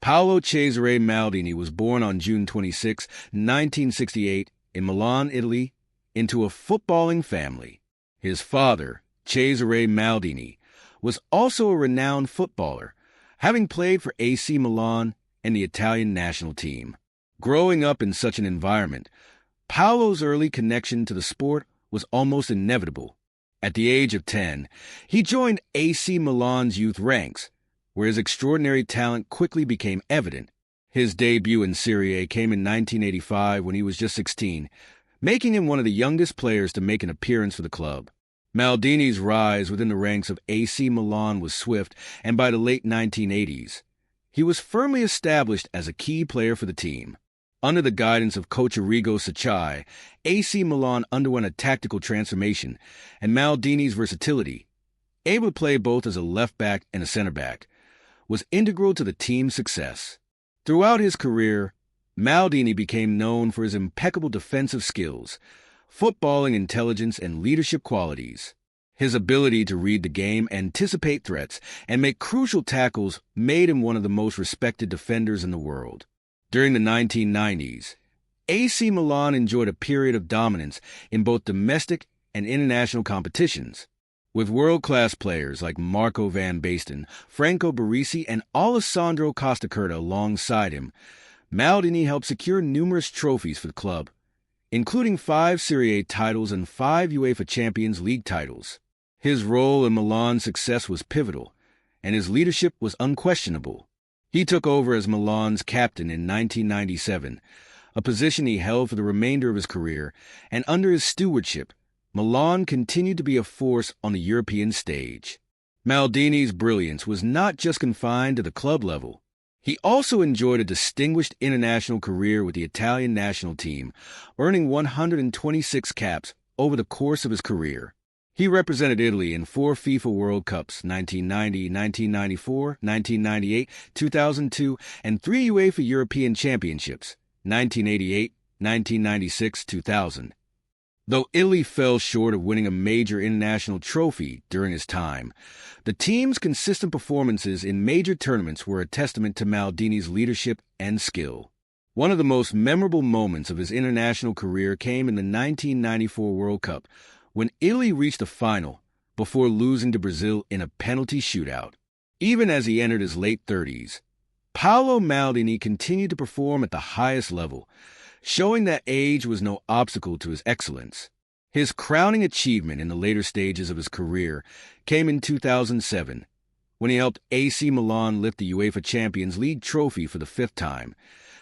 Paolo Cesare Maldini was born on June 26, 1968, in Milan, Italy, into a footballing family. His father, Cesare Maldini, was also a renowned footballer, having played for AC Milan and the Italian national team. Growing up in such an environment, Paolo's early connection to the sport was almost inevitable. At the age of 10, he joined AC Milan's youth ranks, where his extraordinary talent quickly became evident. His debut in Serie A came in 1985 when he was just 16, making him one of the youngest players to make an appearance for the club. Maldini's rise within the ranks of AC Milan was swift, and by the late 1980s, he was firmly established as a key player for the team. Under the guidance of coach Arrigo Sacchi, AC Milan underwent a tactical transformation, and Maldini's versatility, able to play both as a left-back and a center-back, was integral to the team's success. Throughout his career, Maldini became known for his impeccable defensive skills, footballing intelligence, and leadership qualities. His ability to read the game, anticipate threats, and make crucial tackles made him one of the most respected defenders in the world. During the 1990s, AC Milan enjoyed a period of dominance in both domestic and international competitions. With world-class players like Marco van Basten, Franco Baresi, and Alessandro Costacurta alongside him, Maldini helped secure numerous trophies for the club, including 5 Serie A titles and 5 UEFA Champions League titles. His role in Milan's success was pivotal, and his leadership was unquestionable. He took over as Milan's captain in 1997, a position he held for the remainder of his career, and under his stewardship, Milan continued to be a force on the European stage. Maldini's brilliance was not just confined to the club level. He also enjoyed a distinguished international career with the Italian national team, earning 126 caps over the course of his career. He represented Italy in 4 FIFA World Cups, 1990, 1994, 1998, 2002, and 3 UEFA European Championships, 1988, 1996, 2000. Though Italy fell short of winning a major international trophy during his time, the team's consistent performances in major tournaments were a testament to Maldini's leadership and skill. One of the most memorable moments of his international career came in the 1994 World Cup, when Italy reached the final before losing to Brazil in a penalty shootout. Even as he entered his late 30s, Paolo Maldini continued to perform at the highest level, showing that age was no obstacle to his excellence. His crowning achievement in the later stages of his career came in 2007, when he helped AC Milan lift the UEFA Champions League trophy for the 5th time,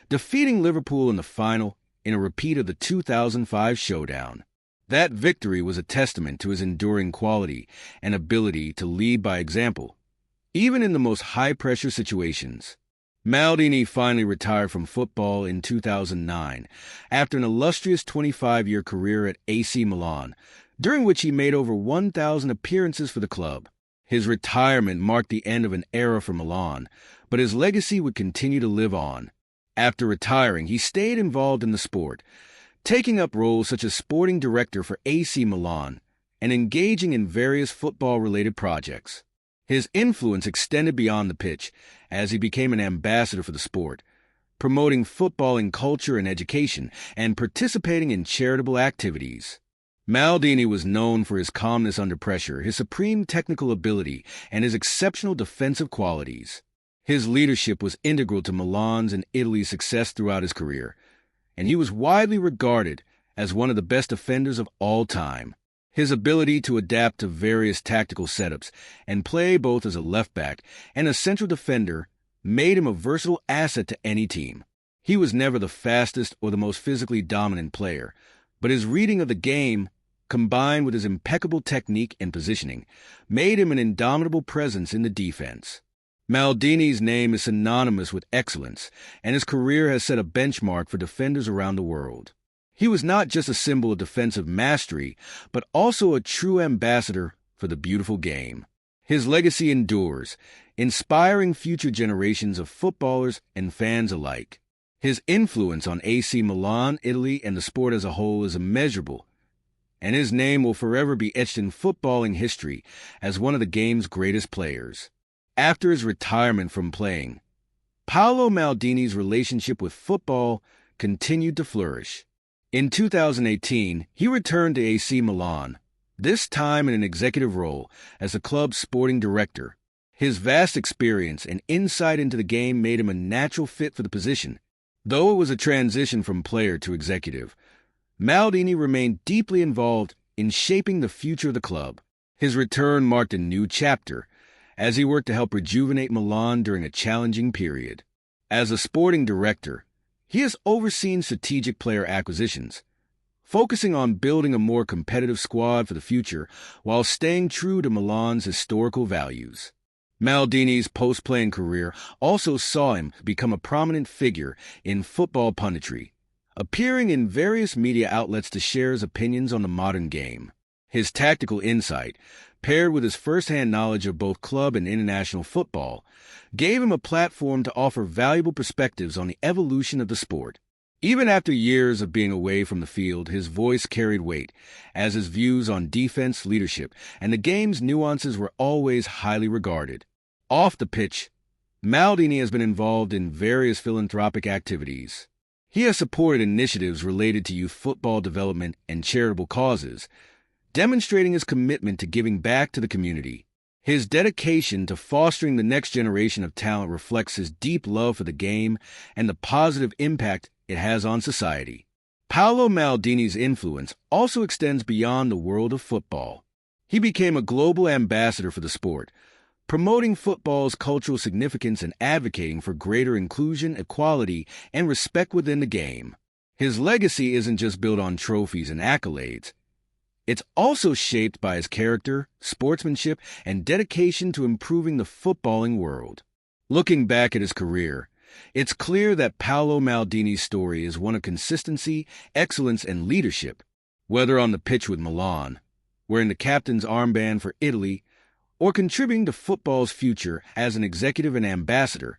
defeating Liverpool in the final in a repeat of the 2005 showdown. That victory was a testament to his enduring quality and ability to lead by example, even in the most high-pressure situations. Maldini finally retired from football in 2009 after an illustrious 25-year career at AC Milan, during which he made over 1,000 appearances for the club. His retirement marked the end of an era for Milan, but his legacy would continue to live on. After retiring, he stayed involved in the sport, taking up roles such as sporting director for AC Milan and engaging in various football-related projects. His influence extended beyond the pitch as he became an ambassador for the sport, promoting footballing culture and education and participating in charitable activities. Maldini was known for his calmness under pressure, his supreme technical ability, and his exceptional defensive qualities. His leadership was integral to Milan's and Italy's success throughout his career, and he was widely regarded as one of the best defenders of all time. His ability to adapt to various tactical setups and play both as a left-back and a central defender made him a versatile asset to any team. He was never the fastest or the most physically dominant player, but his reading of the game, combined with his impeccable technique and positioning, made him an indomitable presence in the defense. Maldini's name is synonymous with excellence, and his career has set a benchmark for defenders around the world. He was not just a symbol of defensive mastery, but also a true ambassador for the beautiful game. His legacy endures, inspiring future generations of footballers and fans alike. His influence on AC Milan, Italy, and the sport as a whole is immeasurable, and his name will forever be etched in footballing history as one of the game's greatest players. After his retirement from playing, Paolo Maldini's relationship with football continued to flourish. In 2018, he returned to AC Milan, this time in an executive role as the club's sporting director. His vast experience and insight into the game made him a natural fit for the position. Though it was a transition from player to executive, Maldini remained deeply involved in shaping the future of the club. His return marked a new chapter as he worked to help rejuvenate Milan during a challenging period. As a sporting director, he has overseen strategic player acquisitions, focusing on building a more competitive squad for the future while staying true to Milan's historical values. Maldini's post-playing career also saw him become a prominent figure in football punditry, appearing in various media outlets to share his opinions on the modern game. His tactical insight, paired with his first-hand knowledge of both club and international football, gave him a platform to offer valuable perspectives on the evolution of the sport. Even after years of being away from the field, his voice carried weight, as his views on defense, leadership, and the game's nuances were always highly regarded. Off the pitch, Maldini has been involved in various philanthropic activities. He has supported initiatives related to youth football development and charitable causes, demonstrating his commitment to giving back to the community. His dedication to fostering the next generation of talent reflects his deep love for the game and the positive impact it has on society. Paolo Maldini's influence also extends beyond the world of football. He became a global ambassador for the sport, promoting football's cultural significance and advocating for greater inclusion, equality, and respect within the game. His legacy isn't just built on trophies and accolades. It's also shaped by his character, sportsmanship, and dedication to improving the footballing world. Looking back at his career, it's clear that Paolo Maldini's story is one of consistency, excellence, and leadership. Whether on the pitch with Milan, wearing the captain's armband for Italy, or contributing to football's future as an executive and ambassador,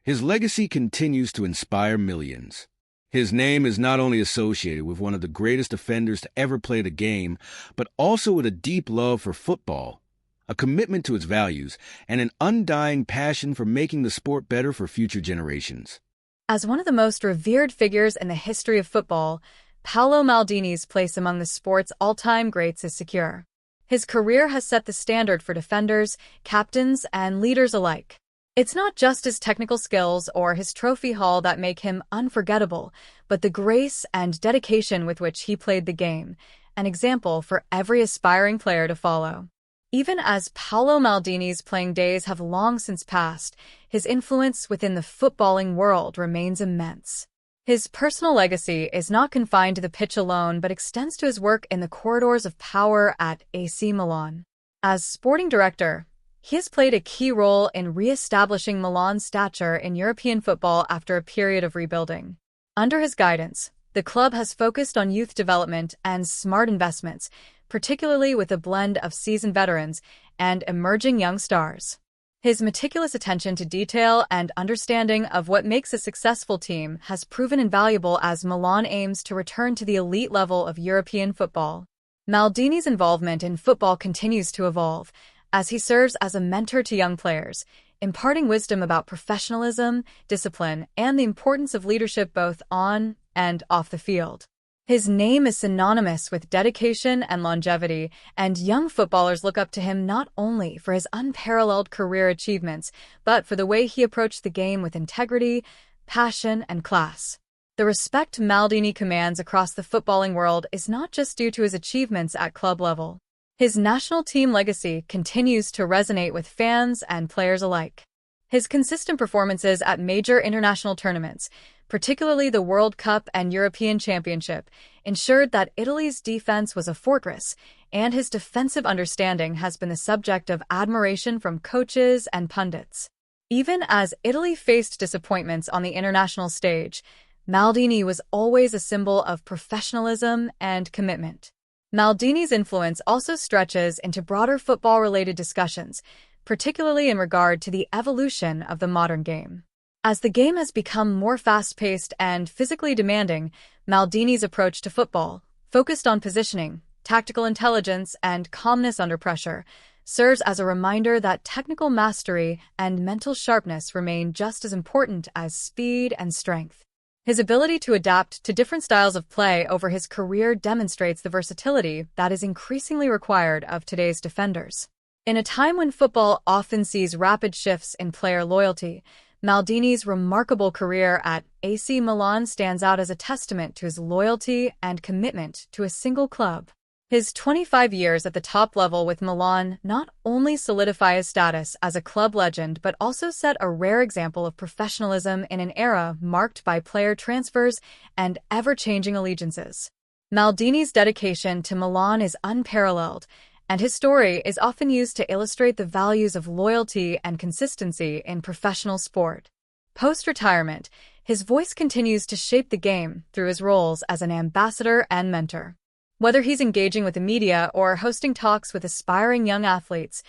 his legacy continues to inspire millions. His name is not only associated with one of the greatest defenders to ever play the game, but also with a deep love for football, a commitment to its values, and an undying passion for making the sport better for future generations. As one of the most revered figures in the history of football, Paolo Maldini's place among the sport's all-time greats is secure. His career has set the standard for defenders, captains, and leaders alike. It's not just his technical skills or his trophy haul that make him unforgettable, but the grace and dedication with which he played the game, an example for every aspiring player to follow. Even as Paolo Maldini's playing days have long since passed, his influence within the footballing world remains immense. His personal legacy is not confined to the pitch alone, but extends to his work in the corridors of power at AC Milan. As sporting director, he has played a key role in re-establishing Milan's stature in European football after a period of rebuilding. Under his guidance, the club has focused on youth development and smart investments, particularly with a blend of seasoned veterans and emerging young stars. His meticulous attention to detail and understanding of what makes a successful team has proven invaluable as Milan aims to return to the elite level of European football. Maldini's involvement in football continues to evolve, as he serves as a mentor to young players, imparting wisdom about professionalism, discipline, and the importance of leadership both on and off the field. His name is synonymous with dedication and longevity, and young footballers look up to him not only for his unparalleled career achievements, but for the way he approached the game with integrity, passion, and class. The respect Maldini commands across the footballing world is not just due to his achievements at club level. His national team legacy continues to resonate with fans and players alike. His consistent performances at major international tournaments, particularly the World Cup and European Championship, ensured that Italy's defense was a fortress, and his defensive understanding has been the subject of admiration from coaches and pundits. Even as Italy faced disappointments on the international stage, Maldini was always a symbol of professionalism and commitment. Maldini's influence also stretches into broader football-related discussions, particularly in regard to the evolution of the modern game. As the game has become more fast-paced and physically demanding, Maldini's approach to football, focused on positioning, tactical intelligence, and calmness under pressure, serves as a reminder that technical mastery and mental sharpness remain just as important as speed and strength. His ability to adapt to different styles of play over his career demonstrates the versatility that is increasingly required of today's defenders. In a time when football often sees rapid shifts in player loyalty, Maldini's remarkable career at AC Milan stands out as a testament to his loyalty and commitment to a single club. His 25 years at the top level with Milan not only solidify his status as a club legend but also set a rare example of professionalism in an era marked by player transfers and ever-changing allegiances. Maldini's dedication to Milan is unparalleled, and his story is often used to illustrate the values of loyalty and consistency in professional sport. Post-retirement, his voice continues to shape the game through his roles as an ambassador and mentor. Whether he's engaging with the media or hosting talks with aspiring young athletes,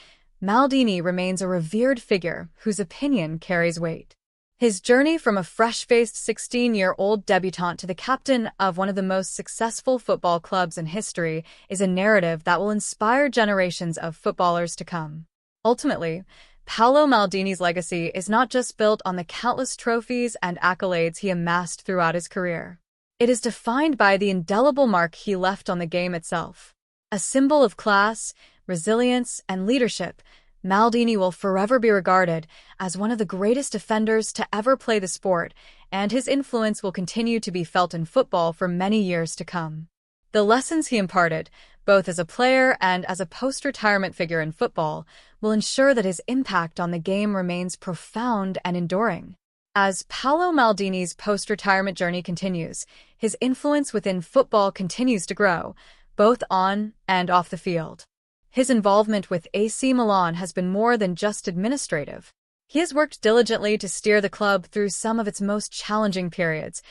Maldini remains a revered figure whose opinion carries weight. His journey from a fresh-faced 16-year-old debutante to the captain of one of the most successful football clubs in history is a narrative that will inspire generations of footballers to come. Ultimately, Paolo Maldini's legacy is not just built on the countless trophies and accolades he amassed throughout his career. It is defined by the indelible mark he left on the game itself. A symbol of class, resilience, and leadership, Maldini will forever be regarded as one of the greatest defenders to ever play the sport, and his influence will continue to be felt in football for many years to come. The lessons he imparted, both as a player and as a post-retirement figure in football, will ensure that his impact on the game remains profound and enduring. As Paolo Maldini's post-retirement journey continues, his influence within football continues to grow, both on and off the field. His involvement with AC Milan has been more than just administrative. He has worked diligently to steer the club through some of its most challenging periods,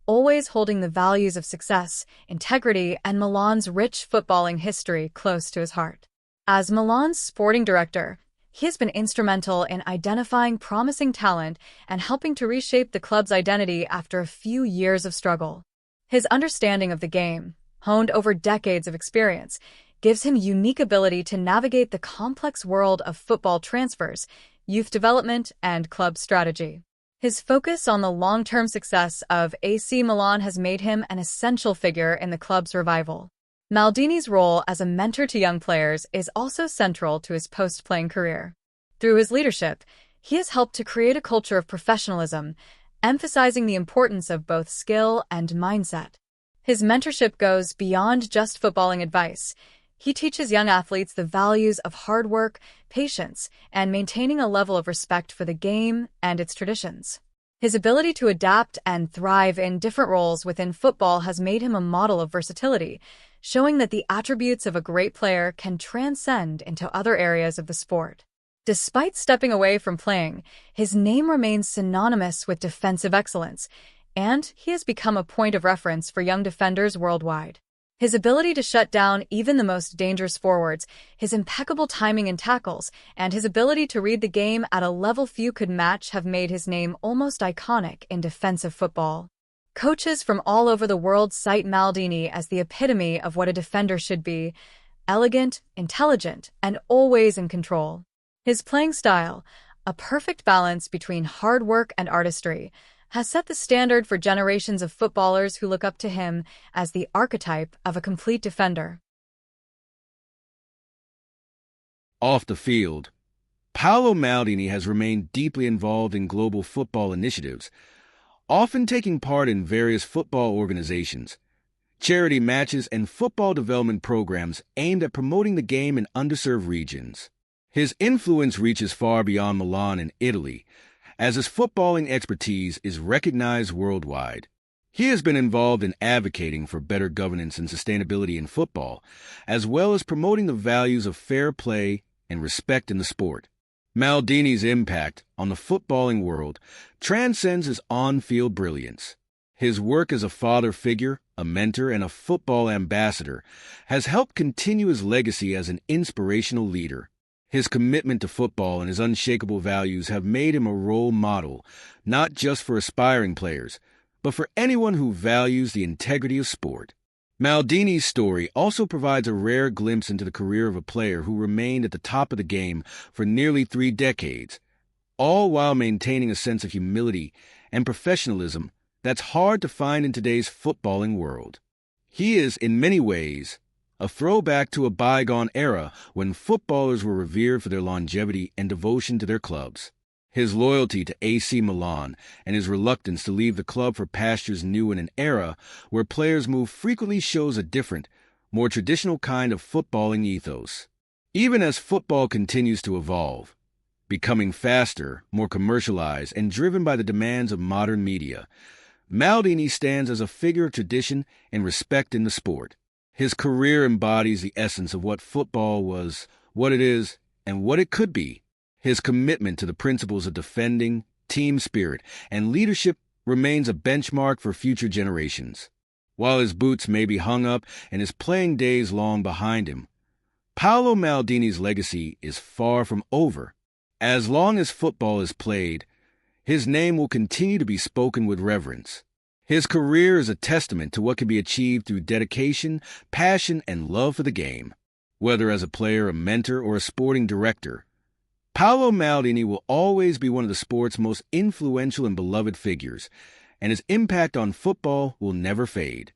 always holding the values of success, integrity, and Milan's rich footballing history close to his heart. As Milan's sporting director, he has been instrumental in identifying promising talent and helping to reshape the club's identity after a few years of struggle. His understanding of the game, honed over decades of experience, gives him unique ability to navigate the complex world of football transfers, youth development, and club strategy. His focus on the long-term success of AC Milan has made him an essential figure in the club's revival. Maldini's role as a mentor to young players is also central to his post-playing career. Through his leadership, he has helped to create a culture of professionalism, emphasizing the importance of both skill and mindset. His mentorship goes beyond just footballing advice. He teaches young athletes the values of hard work, patience, and maintaining a level of respect for the game and its traditions. His ability to adapt and thrive in different roles within football has made him a model of versatility, showing that the attributes of a great player can transcend into other areas of the sport. Despite stepping away from playing, his name remains synonymous with defensive excellence, and he has become a point of reference for young defenders worldwide. His ability to shut down even the most dangerous forwards, his impeccable timing in tackles, and his ability to read the game at a level few could match have made his name almost iconic in defensive football. Coaches from all over the world cite Maldini as the epitome of what a defender should be: elegant, intelligent, and always in control. His playing style, a perfect balance between hard work and artistry, has set the standard for generations of footballers who look up to him as the archetype of a complete defender. Off the field, Paolo Maldini has remained deeply involved in global football initiatives, often taking part in various football organizations, charity matches, and football development programs aimed at promoting the game in underserved regions. His influence reaches far beyond Milan and Italy, as his footballing expertise is recognized worldwide. He has been involved in advocating for better governance and sustainability in football, as well as promoting the values of fair play and respect in the sport. Maldini's impact on the footballing world transcends his on-field brilliance. His work as a father figure, a mentor, and a football ambassador has helped continue his legacy as an inspirational leader. His commitment to football and his unshakable values have made him a role model, not just for aspiring players, but for anyone who values the integrity of sport. Maldini's story also provides a rare glimpse into the career of a player who remained at the top of the game for nearly 3 decades, all while maintaining a sense of humility and professionalism that's hard to find in today's footballing world. He is, in many ways, a throwback to a bygone era when footballers were revered for their longevity and devotion to their clubs. His loyalty to AC Milan and his reluctance to leave the club for pastures new in an era where players move frequently shows a different, more traditional kind of footballing ethos. Even as football continues to evolve, becoming faster, more commercialized, and driven by the demands of modern media, Maldini stands as a figure of tradition and respect in the sport. His career embodies the essence of what football was, what it is, and what it could be. His commitment to the principles of defending, team spirit, and leadership remains a benchmark for future generations. While his boots may be hung up and his playing days long behind him, Paolo Maldini's legacy is far from over. As long as football is played, his name will continue to be spoken with reverence. His career is a testament to what can be achieved through dedication, passion, and love for the game. Whether as a player, a mentor, or a sporting director, Paolo Maldini will always be one of the sport's most influential and beloved figures, and his impact on football will never fade.